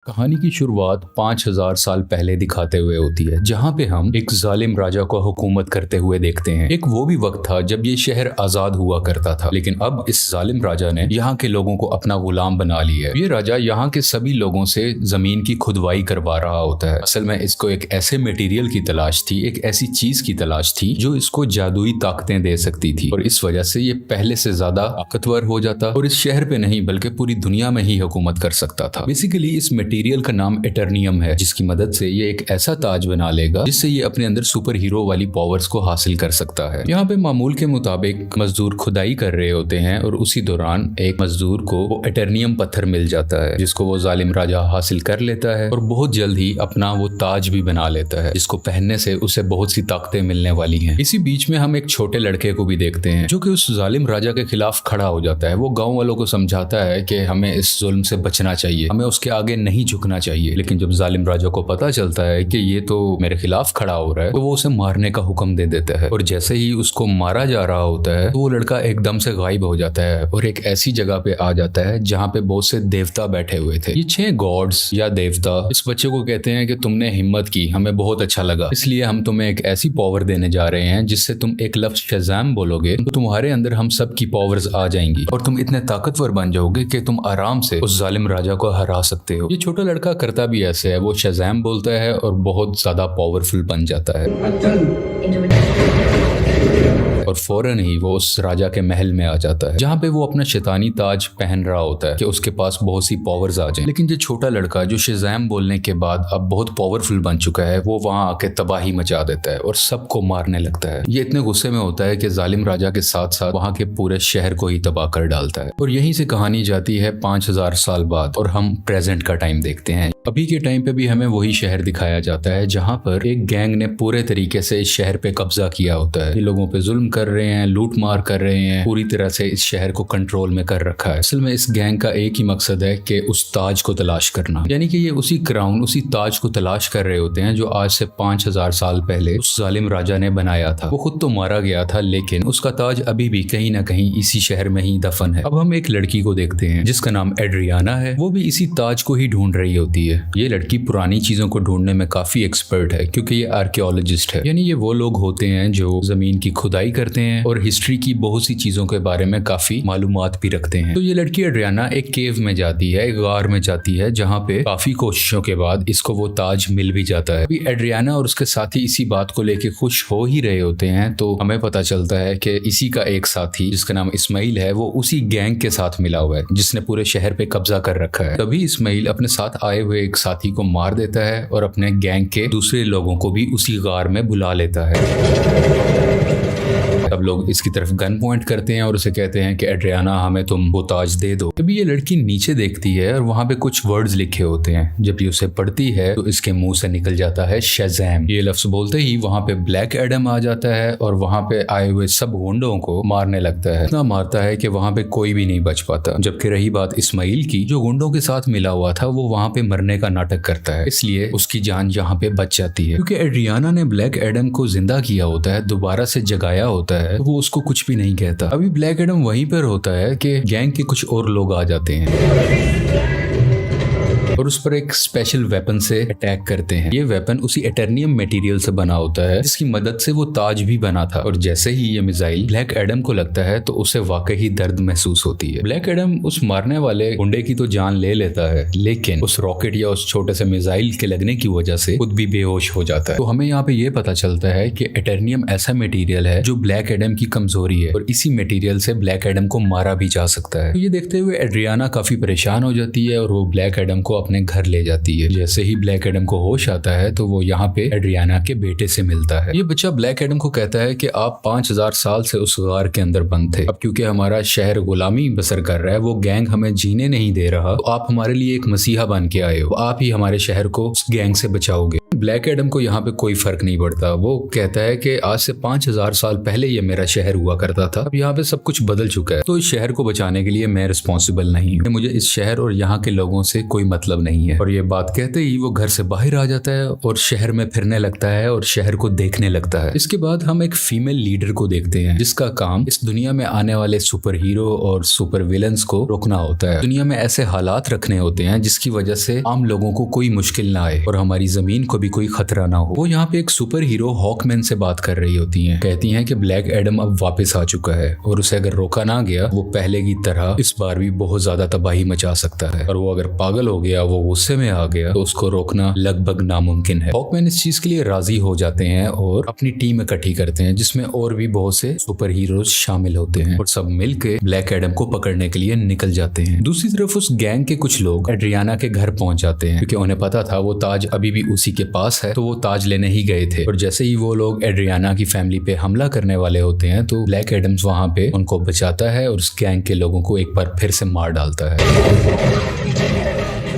कहानी की शुरुआत 5000 साल पहले दिखाते हुए होती है, जहाँ पे हम एक जालिम राजा को हुकूमत करते हुए देखते हैं। एक वो भी वक्त था जब ये शहर आजाद हुआ करता था, लेकिन अब इस जालिम राजा ने यहाँ के लोगों को अपना गुलाम बना लिया है। ये राजा यहाँ के सभी लोगों से जमीन की खुदवाई करवा रहा होता है। असल में इसको एक ऐसे मटेरियल की तलाश थी, एक ऐसी चीज की तलाश थी जो इसको जादुई ताकतें दे सकती थी, और इस वजह से ये पहले से ज्यादा ताकतवर हो जाता और इस शहर पे नहीं बल्कि पूरी दुनिया में ही हुकूमत कर सकता था। बेसिकली इस मटेरियल का नाम एटर्नियम है, जिसकी मदद से ये एक ऐसा ताज बना लेगा जिससे ये अपने अंदर सुपर हीरो वाली पावर्स को हासिल कर सकता है। यहाँ पे मामूल के मुताबिक मजदूर खुदाई कर रहे होते हैं और उसी दौरान एक मजदूर को वो एटर्नियम पत्थर मिल जाता है, जिसको वो जालिम राजा हासिल कर लेता है और बहुत जल्द ही अपना वो ताज भी बना लेता है, जिसको पहनने से उसे बहुत सी ताकतें मिलने वाली हैं। इसी बीच में हम एक छोटे लड़के को भी देखते हैं जो कि उस जालिम राजा के खिलाफ खड़ा हो जाता है। वो गाँव वालों को समझाता है कि हमें इस जुल्म से बचना चाहिए, हमें उसके आगे नहीं झुकना चाहिए। लेकिन जब जालिम राजा को पता चलता है कि ये तो मेरे खिलाफ खड़ा हो रहा है, तो वो उसे मारने का हुक्म दे देता है। और जैसे ही उसको मारा जा रहा होता है तो वो लड़का एकदम से गायब हो जाता है और एक ऐसी जगह पे आ जाता है जहाँ पे बहुत से देवता बैठे हुए थे। ये 6 गॉड्स या देवता इस बच्चे को कहते हैं कि तुमने हिम्मत की, हमें बहुत अच्छा लगा, इसलिए हम तुम्हें एक ऐसी पावर देने जा रहे हैं जिससे तुम एक लफ्ज शज़ाम बोलोगे तो तुम्हारे अंदर हम सब की पावर्स आ जाएंगी और तुम इतने ताकतवर बन जाओगे कि तुम आराम से उस जालिम राजा को हरा सकते हो। ये छोटा लड़का करता भी ऐसे है, वो शज़ाम बोलता है और बहुत ज्यादा पावरफुल बन जाता है और फौरन ही वो उस राजा के महल में आ जाता है, जहाँ पे वो अपना शैतानी ताज पहन रहा होता है कि उसके पास बहुत सी पावर्स आ जाएं। लेकिन ये छोटा लड़का जो शज़ाम बोलने के बाद अब बहुत पावरफुल बन चुका है, वो वहाँ आके तबाही मचा देता है और सबको मारने लगता है। ये इतने गुस्से में होता है कि जालिम राजा के साथ साथ वहाँ के पूरे शहर को ही तबाह कर डालता है। और यहीं से कहानी जाती है 5000 साल बाद और हम प्रेजेंट का टाइम देखते हैं। अभी के टाइम पे भी हमें वही शहर दिखाया जाता है जहाँ पर एक गैंग ने पूरे तरीके से इस शहर पे कब्जा किया होता है। ये लोगों पे जुल्म कर रहे हैं, लूट मार कर रहे हैं, पूरी तरह से इस शहर को कंट्रोल में कर रखा है। असल में इस गैंग का एक ही मकसद है कि उस ताज को तलाश करना, यानी कि ये उसी क्राउन, उसी ताज को तलाश कर रहे होते हैं जो आज से 5000 साल पहले उस जालिम राजा ने बनाया था। वो खुद तो मारा गया था, लेकिन उसका ताज अभी भी कहीं ना कहीं इसी शहर में ही दफन है। अब हम एक लड़की को देखते हैं जिसका नाम एड्रियाना है। वो भी इसी ताज को ही ढूंढ रही होती है। ये लड़की पुरानी चीजों को ढूंढने में काफी एक्सपर्ट है, क्योंकि ये आर्कियोलॉजिस्ट है, यानी ये वो लोग होते हैं जो जमीन की खुदाई करते हैं और हिस्ट्री की बहुत सी चीजों के बारे में काफी मालूमात भी रखते हैं। तो ये लड़की एड्रियाना एक केव में जाती है, एक गार में जाती है, जहाँ पे काफी कोशिशों के बाद इसको वो ताज मिल भी जाता है। अभी एड्रियाना और उसके साथी इसी बात को लेके खुश हो ही रहे होते हैं, तो हमें पता चलता है कि इसी का एक साथी जिसका नाम इस्माइल है, वो उसी गैंग के साथ मिला हुआ है जिसने पूरे शहर पे कब्जा कर रखा है। तभी इस्माइल अपने साथ आए हुए एक साथी को मार देता है और अपने गैंग के दूसरे लोगों को भी उसी गार में बुला लेता है। अब लोग इसकी तरफ गन पॉइंट करते हैं और उसे कहते हैं कि एड्रियाना, हमें तुम वो ताज दे दो। तभी ये लड़की नीचे देखती है और वहां पे कुछ वर्ड्स लिखे होते हैं। जब ये उसे पढ़ती है तो इसके मुंह से निकल जाता है शज़ाम। ये लफ्ज बोलते ही वहां पे ब्लैक एडम आ जाता है और वहां पे आए हुए सब गुंडों को मारने लगता है। इतना मारता है कि वहां पे कोई भी नहीं बच पाता। जबकि रही बात इस्माइल की, जो गुंडों के साथ मिला हुआ था, वो वहां पे मरने का नाटक करता है, इसलिए उसकी जान यहाँ पे बच जाती है। क्योंकि एड्रियाना ने ब्लैक एडम को जिंदा किया होता है, दोबारा से जगाया होता है, तो वो उसको कुछ भी नहीं कहता। अभी ब्लैक एडम वहीं पर होता है कि गैंग के कुछ और लोग आ जाते हैं और उस पर एक स्पेशल वेपन से अटैक करते हैं। ये वेपन उसी एटर्नियम मटेरियल से बना होता है जिसकी मदद से वो ताज भी बना था। और जैसे ही ये मिसाइल ब्लैक एडम को लगता है तो उसे वाकई दर्द महसूस होती है। ब्लैक एडम उस मारने वाले गुंडे की तो जान ले लेता है, लेकिन उस रॉकेट या उस छोटे से मिसाइल के लगने की वजह से खुद भी बेहोश हो जाता है। तो हमें यहाँ पे ये पता चलता है कि एटर्नियम ऐसा मटेरियल है जो ब्लैक एडम की कमजोरी है और इसी मटेरियल से ब्लैक एडम को मारा भी जा सकता है। तो ये देखते हुए एड्रियाना काफी परेशान हो जाती है और वो ब्लैक एडम को अपने घर ले जाती है। जैसे ही ब्लैक एडम को होश आता है तो वो यहाँ पे एड्रियाना के बेटे से मिलता है। ये बच्चा ब्लैक एडम को कहता है कि आप 5000 साल से उस गार के अंदर बंद थे, अब क्योंकि हमारा शहर गुलामी बसर कर रहा है, वो गैंग हमें जीने नहीं दे रहा, तो आप हमारे लिए एक मसीहा बन के आए हो, आप ही हमारे शहर को उस गैंग से बचाओगे। ब्लैक एडम को यहाँ पे कोई फर्क नहीं पड़ता। वो कहता है कि आज से 5000 साल पहले ये मेरा शहर हुआ करता था, अब यहाँ पे सब कुछ बदल चुका है, तो इस शहर को बचाने के लिए मैं रिस्पॉन्सिबल नहीं हूँ, मुझे इस शहर और यहाँ के लोगों से कोई मतलब नहीं है। और ये बात कहते ही वो घर से बाहर आ जाता है और शहर में फिरने लगता है और शहर को देखने लगता है। इसके बाद हम एक फीमेल लीडर को देखते हैं जिसका काम इस दुनिया में आने वाले सुपर हीरो और सुपर विलन्स को रोकना होता है। दुनिया में ऐसे हालात रखने होते हैं जिसकी वजह से आम लोगों को कोई मुश्किल ना आए और हमारी जमीन को भी कोई खतरा ना हो। वो यहाँ पे एक सुपर हीरो हॉकमैन से बात कर रही होती हैं। कहती हैं कि ब्लैक एडम अब वापस आ चुका है और उसे अगर रोका ना गया वो पहले की तरह इस बार भी बहुत ज्यादा तबाही मचा सकता है, और वो अगर पागल हो गया, वो गुस्से में आ गया, तो उसको रोकना लगभग नामुमकिन है। हॉकमैन इस चीज के लिए राजी हो जाते हैं और अपनी टीम इकट्ठी करते हैं जिसमें और भी बहुत से सुपर हीरोज शामिल होते हैं और सब मिलकर ब्लैक एडम को पकड़ने के लिए निकल जाते हैं। दूसरी तरफ उस गैंग के कुछ लोग एड्रियाना के घर पहुंच जाते हैं क्योंकि उन्हें पता था वो ताज अभी भी उसी के पास है, तो वो ताज लेने ही गए थे। और जैसे ही वो लोग एड्रियाना की फैमिली पे हमला करने वाले होते हैं तो ब्लैक एडम्स वहां पे उनको बचाता है और उस गैंग के लोगों को एक बार फिर से मार डालता है।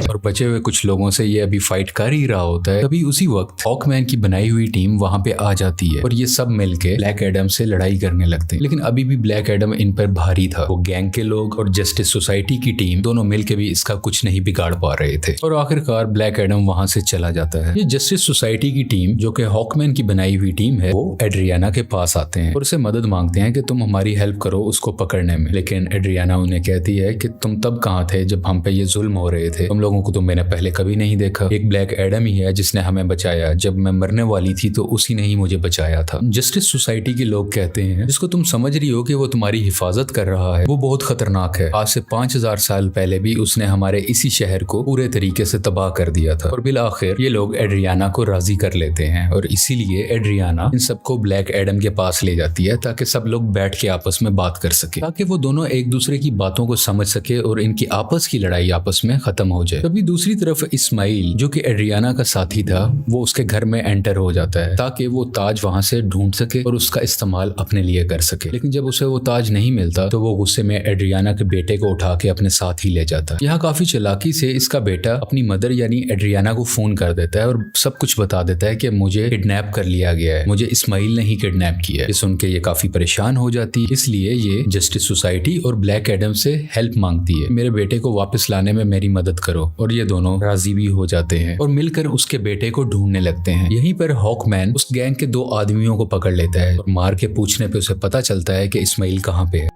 और बचे हुए कुछ लोगों से ये अभी फाइट कर ही रहा होता है, तभी उसी वक्त हॉकमैन की बनाई हुई टीम वहां पे आ जाती है और ये सब मिलके ब्लैक एडम से लड़ाई करने लगते हैं। लेकिन अभी भी ब्लैक एडम इन पर भारी था। वो गैंग के लोग और जस्टिस सोसाइटी की टीम दोनों मिलके भी इसका कुछ नहीं बिगाड़ पा रहे थे और आखिरकार ब्लैक एडम वहां से चला जाता है। ये जस्टिस सोसाइटी की टीम जो कि हॉकमैन की बनाई हुई टीम है, वो एड्रियाना के पास आते हैं और उसे मदद मांगते हैं कि तुम हमारी हेल्प करो उसको पकड़ने में। लेकिन एड्रियाना उन्हें कहती है कि तुम तब कहाँ थे जब हम पे ये जुल्म हो रहे थे, तुम लोगों को तो मैंने पहले कभी नहीं देखा। एक ब्लैक एडम ही है जिसने हमें बचाया, जब मैं मरने वाली थी तो उसी ने ही मुझे बचाया था। जस्टिस सोसाइटी के लोग कहते हैं जिसको तुम समझ रही हो कि वो तुम्हारी हिफाजत कर रहा है वो बहुत खतरनाक है। आज से 5000 साल पहले भी उसने हमारे इसी शहर को पूरे तरीके से तबाह कर दिया था। और बिल आखिर ये लोग एड्रियाना को राजी कर लेते हैं और इसीलिए एड्रियाना इन सबको ब्लैक एडम के पास ले जाती है ताकि सब लोग बैठ के आपस में बात कर सके, ताकि वो दोनों एक दूसरे की बातों को समझ सके और इनकी आपस की लड़ाई आपस में खत्म हो जाए। तभी दूसरी तरफ इस्माइल जो कि एड्रियाना का साथी था वो उसके घर में एंटर हो जाता है ताकि वो ताज वहां से ढूंढ सके और उसका इस्तेमाल अपने लिए कर सके। लेकिन जब उसे वो ताज नहीं मिलता तो वो गुस्से में एड्रियाना के बेटे को उठा के अपने साथ ही ले जाता है। यहाँ काफी चालाकी से इसका बेटा अपनी मदर यानी एड्रियाना को फोन कर देता है और सब कुछ बता देता है कि मुझे किडनैप कर लिया गया है, मुझे इस्माइल ने ही किडनैप किया है। ये सुन के ये काफी परेशान हो जाती है, इसलिए ये जस्टिस सोसाइटी और ब्लैक एडम से हेल्प मांगती है, मेरे बेटे को वापस लाने में मेरी मदद करो। और ये दोनों राजी भी हो जाते हैं और मिलकर उसके बेटे को ढूंढने लगते हैं। यहीं पर हॉकमैन उस गैंग के 2 आदमियों को पकड़ लेता है और मार के पूछने पे उसे पता चलता है कि इस्माइल कहाँ पे है।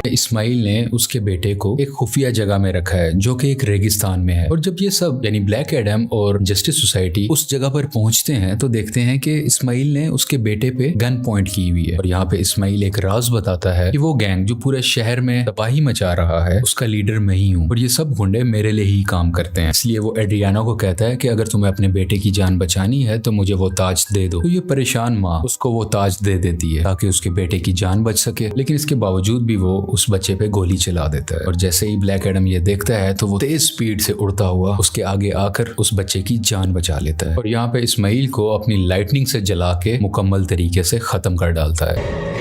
इस्माइल ने उसके बेटे को एक खुफिया जगह में रखा है जो कि एक रेगिस्तान में है। और जब ये सब यानी ब्लैक एडम और जस्टिस सोसाइटी उस जगह पर पहुंचते हैं तो देखते हैं कि इस्माइल ने उसके बेटे पे गन पॉइंट की हुई है। और यहाँ पे इस्माइल एक राज बताता है कि वो गैंग जो पूरे शहर में तबाही मचा रहा है उसका लीडर मैं ही हूँ और ये सब गुंडे मेरे लिए ही काम करते हैं। इसलिए वो एड्रियाना को कहता है कि अगर तुम्हें अपने बेटे की जान बचानी है तो मुझे वो ताज दे दो। तो ये परेशान माँ उसको वो ताज दे देती है ताकि उसके बेटे की जान बच सके, लेकिन इसके बावजूद भी वो उस बच्चे पे गोली चला देता है। और जैसे ही ब्लैक एडम ये देखता है तो वो तेज स्पीड से उड़ता हुआ उसके आगे आकर उस बच्चे की जान बचा लेता है और यहाँ पे इस्माइल को अपनी लाइटनिंग से जला के मुकम्मल तरीके से खत्म कर डालता है।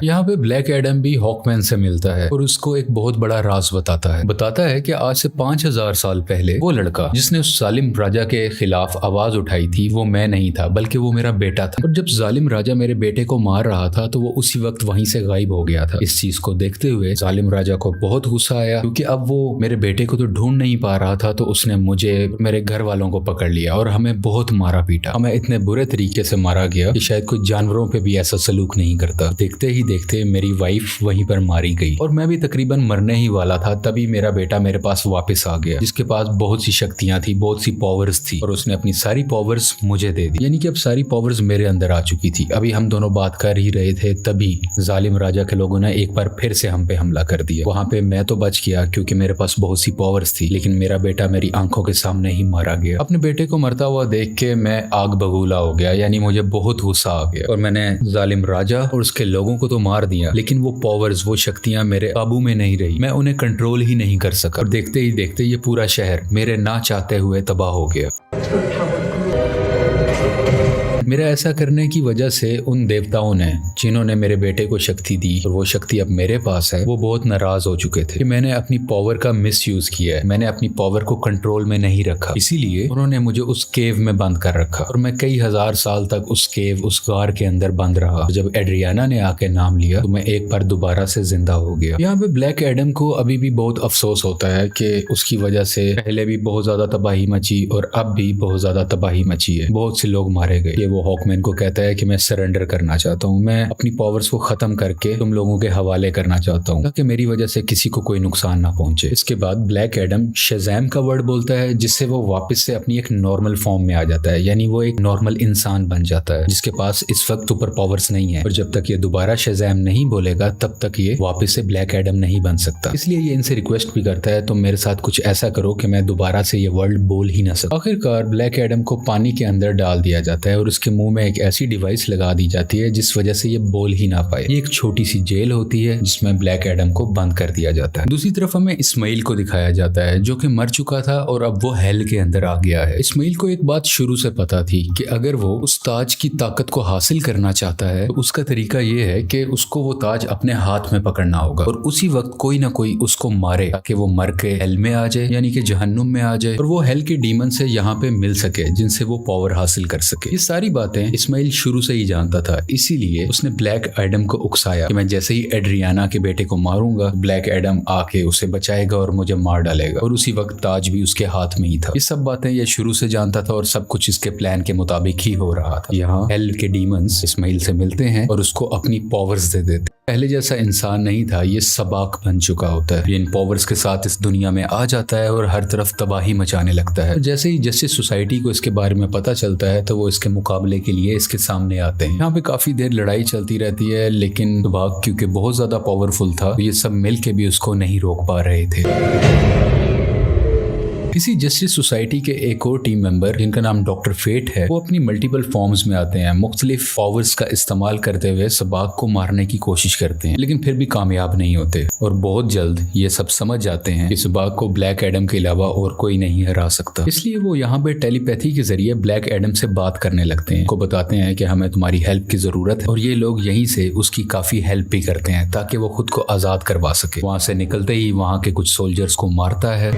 यहाँ पे ब्लैक एडम भी हॉकमैन से मिलता है और उसको एक बहुत बड़ा राज बताता है कि आज से 5000 साल पहले वो लड़का जिसने उस जालिम राजा के खिलाफ आवाज उठाई थी वो मैं नहीं था बल्कि वो मेरा बेटा था। और जब जालिम राजा मेरे बेटे को मार रहा था तो वो उसी वक्त वहीं से गायब हो गया था। इस चीज को देखते हुए जालिम राजा को बहुत गुस्सा आया क्योंकि अब वो मेरे बेटे को तो ढूंढ नहीं पा रहा था, तो उसने मुझे मेरे घर वालों को पकड़ लिया और हमें बहुत मारा पीटा। हमें इतने बुरे तरीके से मारा गया कि शायद कोई जानवरों पे भी ऐसा सलूक नहीं करता। देखते ही देखते मेरी वाइफ वहीं पर मारी गई और मैं भी तकरीबन मरने ही वाला था, तभी मेरा बेटा मेरे पास वापस आ गया जिसके पास बहुत सी शक्तियां थी, बहुत सी पावर्स थी और उसने अपनी सारी पावर्स मुझे दे दी। यानी कि अब सारी पावर्स मेरे अंदर आ चुकी थी। अभी हम दोनों बात कर ही रहे थे तभी जालिम राजा के लोगों ने एक बार फिर से हम पे हमला कर दिया। वहां पे मैं तो बच गया क्योंकि मेरे पास बहुत सी पावर्स थी, लेकिन मेरा बेटा मेरी आंखों के सामने ही मारा गया। अपने बेटे को मरता हुआ देख के मैं आग बगूला हो गया, यानी मुझे बहुत गुस्सा आ गया और मैंने जालिम राजा और उसके लोगों को तो मार दिया, लेकिन वो पावर्स, वो शक्तियां मेरे काबू में नहीं रही। मैं उन्हें कंट्रोल ही नहीं कर सका और देखते ही देखते ये पूरा शहर मेरे ना चाहते हुए तबाह हो गया। मेरा ऐसा करने की वजह से उन देवताओं ने, जिन्होंने मेरे बेटे को शक्ति दी और वो शक्ति अब मेरे पास है, वो बहुत नाराज हो चुके थे कि मैंने अपनी पावर का मिसयूज किया है, मैंने अपनी पावर को कंट्रोल में नहीं रखा। इसीलिए उन्होंने मुझे उस केव में बंद कर रखा और मैं कई हजार साल तक उस केव, उस गार के अंदर बंद रहा। जब एड्रियाना ने आके नाम लिया तो मैं एक बार दोबारा से जिंदा हो गया। यहाँ पे ब्लैक एडम को अभी भी बहुत अफसोस होता है कि उसकी वजह से पहले भी बहुत ज्यादा तबाही मची और अब भी बहुत ज्यादा तबाही मची है, बहुत से लोग मारे गए। ये वो हॉकमैन को कहता है कि मैं सरेंडर करना चाहता हूँ, मैं अपनी पावर्स को खत्म करके तुम लोगों के हवाले करना चाहता हूँ ताकि मेरी वजह से किसी को कोई नुकसान ना पहुंचे। इसके बाद ब्लैक एडम शज़ैम का वर्ड बोलता है, जिससे वो वापस से अपनी एक नॉर्मल फॉर्म में आ जाता है, यानी वो एक नॉर्मल इंसान बन जाता है जिसके पास इस वक्त सुपर पावर्स नहीं है। और जब तक ये दोबारा शज़ैम नहीं बोलेगा तब तक ये वापस से ब्लैक एडम नहीं बन सकता। इसलिए ये इनसे रिक्वेस्ट भी करता है, तुम मेरे साथ कुछ ऐसा करो कि मैं दोबारा से ये वर्ड बोल ही ना सकूं। आखिरकार ब्लैक एडम को पानी के अंदर डाल दिया जाता है और उसके मुंह में एक ऐसी डिवाइस लगा दी जाती है जिस वजह से ये बोल ही ना पाए। ये एक छोटी सी जेल होती है जिसमें ब्लैक एडम को बंद कर दिया जाता है। दूसरी तरफ हमें इस्माइल को दिखाया जाता है जो कि मर चुका था और अब वो हेल के अंदर आ गया है। इस्माइल को एक बात शुरू से पता थी कि अगर वो उस ताज की ताकत को हासिल करना चाहता है तो उसका तरीका ये है कि उसको वो ताज अपने हाथ में पकड़ना होगा और उसी वक्त कोई ना कोई उसको मारे ताकि वो मर के हेल में आ जाए, यानी कि जहन्नुम में आ जाए और वो हेल के डीमन से यहाँ पे मिल सके जिनसे वो पावर हासिल कर सके। ये सारी बातें इस्माइल शुरू से ही जानता था, इसीलिए उसने ब्लैक एडम को उकसाया कि मैं जैसे ही एड्रियाना के बेटे को मारूंगा ब्लैक एडम आके उसे बचाएगा और मुझे मार डालेगा और उसी वक्त ताज भी उसके हाथ में ही था। ये सब बातें ये शुरू से जानता था और सब कुछ इसके प्लान के मुताबिक ही हो रहा था। यहाँ हेल के डीमंस इस्माइल से मिलते हैं और उसको अपनी पावर्स दे देते। पहले जैसा इंसान नहीं था, ये सबाक बन चुका होता है। ये इन पावर्स के साथ इस दुनिया में आ जाता है और हर तरफ तबाही मचाने लगता है। जैसे ही जस्टिस सोसाइटी को इसके बारे में पता चलता है तो वो इसके मुकाबले के लिए इसके सामने आते हैं। यहाँ पे काफी देर लड़ाई चलती रहती है, लेकिन सबाक क्योंकि बहुत ज्यादा पावरफुल था, ये सब मिल के भी उसको नहीं रोक पा रहे थे। इसी जस्टिस सोसाइटी के एक और टीम मेंबर जिनका नाम डॉक्टर फेट है, वो अपनी मल्टीपल फॉर्म्स में आते हैं, मुख्तलिफ पावर्स का इस्तेमाल करते हुए सबाक को मारने की कोशिश करते हैं, लेकिन फिर भी कामयाब नहीं होते और बहुत जल्द ये सब समझ जाते हैं कि सबाक को ब्लैक एडम के अलावा और कोई नहीं हरा सकता। इसलिए वो यहाँ पे टेलीपैथी के जरिए ब्लैक एडम से बात करने लगते हैं, को बताते हैं कि हमें तुम्हारी हेल्प की जरूरत है और ये लोग यहीं से उसकी काफी हेल्प भी करते हैं ताकि वो खुद को आजाद करवा सके। वहां से निकलते ही वहां के कुछ सोल्जर्स को मारता है,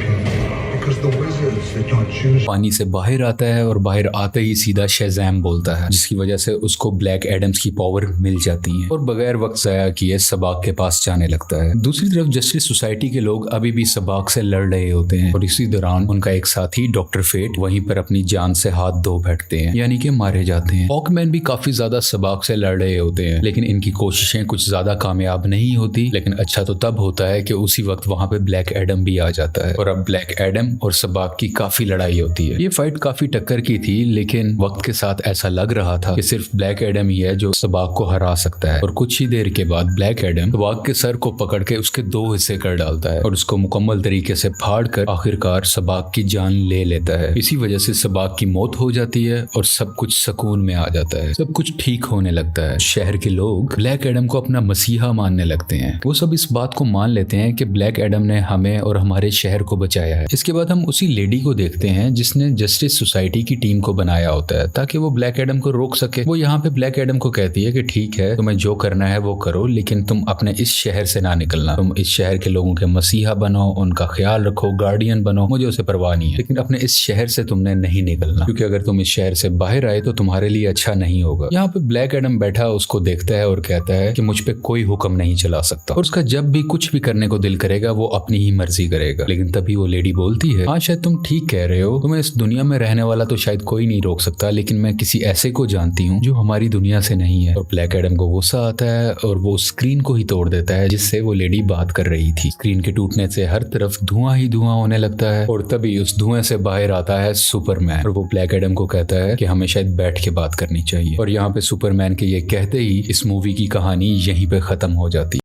पानी से बाहर आता है और बाहर आते ही सीधा शज़ैम बोलता है, जिसकी वजह से उसको ब्लैक एडम्स की पावर मिल जाती है और बगैर वक्त ज़ाया किए सबाक के पास जाने लगता है। दूसरी तरफ जस्टिस सोसाइटी के लोग अभी भी सबाक से लड़ रहे होते हैं और इसी दौरान उनका एक साथी डॉक्टर फेट वहीं पर अपनी जान से हाथ धो बैठते हैं, यानी कि मारे जाते हैं। हॉकमैन भी काफी ज्यादा सबाक से लड़ रहे होते हैं, लेकिन इनकी कोशिशें कुछ ज्यादा कामयाब नहीं होती। लेकिन अच्छा तो तब होता है कि उसी वक्त वहां पे ब्लैक एडम भी आ जाता है और अब ब्लैक एडम और सबाक की काफी लड़ाई होती है। ये फाइट काफी टक्कर की थी, लेकिन वक्त के साथ ऐसा लग रहा था कि सिर्फ ब्लैक एडम ही है जो सबाक को हरा सकता है। और कुछ ही देर के बाद ब्लैक एडम सबाक के सर को पकड़ के उसके दो हिस्से कर डालता है और उसको मुकम्मल तरीके से फाड़ कर आखिरकार सबाक की जान ले लेता है। इसी वजह से सबाक की मौत हो जाती है और सब कुछ सुकून में आ जाता है, सब कुछ ठीक होने लगता है। शहर के लोग ब्लैक एडम को अपना मसीहा मानने लगते हैं। वो सब इस बात को मान लेते हैं कि ब्लैक एडम ने हमें और हमारे शहर को बचाया है। इसके बाद हम उसी लेडी को देखते हैं जिसने जस्टिस सोसाइटी की टीम को बनाया होता है ताकि वो ब्लैक एडम को रोक सके। वो यहाँ पे ब्लैक एडम को कहती है कि ठीक है, तुम्हें जो करना है वो करो, लेकिन तुम अपने इस शहर से ना निकलना। तुम इस शहर के लोगों के मसीहा बनो, उनका ख्याल रखो, गार्डियन बनो, मुझे उसे परवाह नहीं है, लेकिन अपने इस शहर से तुमने नहीं निकलना, क्योंकि अगर तुम इस शहर से बाहर आए तो तुम्हारे लिए अच्छा नहीं होगा। यहाँ पे ब्लैक एडम बैठा उसको देखता है और कहता है कि मुझ पे कोई हुक्म नहीं चला सकता और उसका जब भी कुछ भी करने को दिल करेगा वो अपनी ही मर्जी करेगा। लेकिन तभी वो लेडी बोलती है, हाँ शायद तुम ठीक कह रहे हो, तुम्हें इस दुनिया में रहने वाला तो शायद कोई नहीं रोक सकता, लेकिन मैं किसी ऐसे को जानती हूँ जो हमारी दुनिया से नहीं है। और ब्लैक एडम को गुस्सा आता है और वो स्क्रीन को ही तोड़ देता है जिससे वो लेडी बात कर रही थी। स्क्रीन के टूटने से हर तरफ धुआं ही धुआं होने लगता है और तभी उस धुएं से बाहर आता है सुपरमैन और वो ब्लैक एडम को कहता है कि हमें शायद बैठ के बात करनी चाहिए। और यहाँ पे सुपरमैन के ये कहते ही इस मूवी की कहानी यहीं पे खत्म हो जाती है।